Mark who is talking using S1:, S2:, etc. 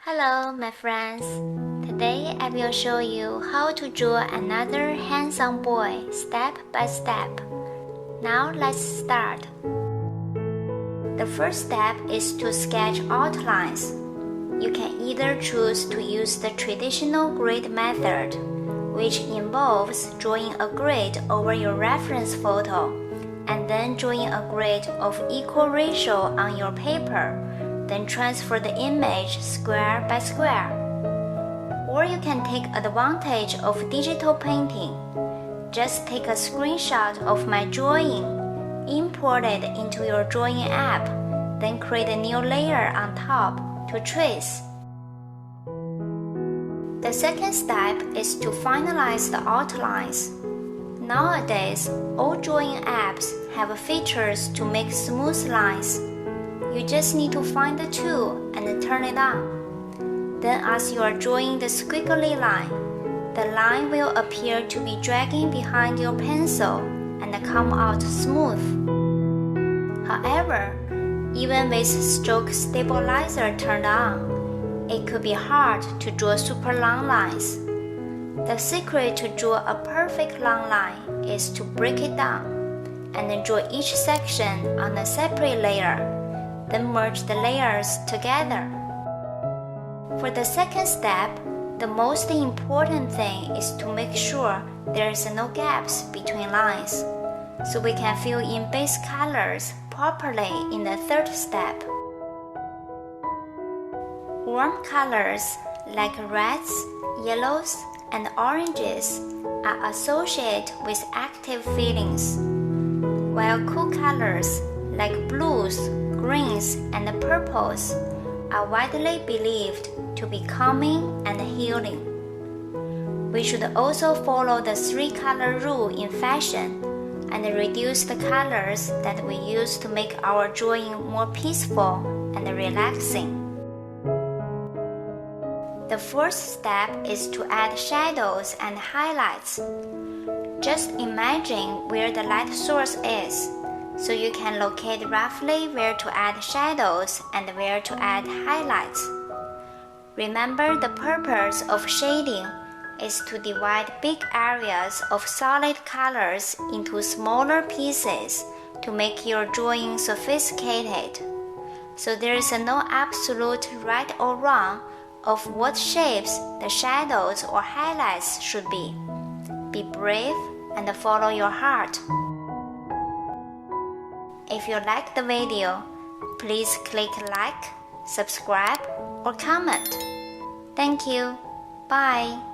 S1: Hello, my friends. Today I will show you how to draw another handsome boy step by step. Now let's start. The first step is to sketch outlines. You can either choose to use the traditional grid method, which involves drawing a grid over your reference photo and then drawing a grid of equal ratio on your paper. Then transfer the image square by square. Or you can take advantage of digital painting. Just take a screenshot of my drawing, import it into your drawing app, then create a new layer on top to trace. The second step is to finalize the outlines. Nowadays, all drawing apps have features to make smooth lines. You just need to find the tool and turn it on. Then as you are drawing the squiggly line, the line will appear to be dragging behind your pencil and come out smooth. However, even with stroke stabilizer turned on, it could be hard to draw super long lines. The secret to draw a perfect long line is to break it down and then draw each section on a separate layer. Then merge the layers together. For the second step, the most important thing is to make sure there is no gaps between lines, so we can fill in base colors properly in the third step. Warm colors like reds, yellows, and oranges are associated with active feelings, while cool colors like blues, greens, and purples are widely believed to be calming and healing. We should also follow the three-color rule in fashion and reduce the colors that we use to make our drawing more peaceful and relaxing. The fourth step is to add shadows and highlights. Just imagine where the light source is, so you can locate roughly where to add shadows and where to add highlights. Remember, the purpose of shading is to divide big areas of solid colors into smaller pieces to make your drawing sophisticated. So there is no absolute right or wrong of what shapes the shadows or highlights should be. Be brave and follow your heart. If you like the video, please click like, subscribe, or comment. Thank you. Bye.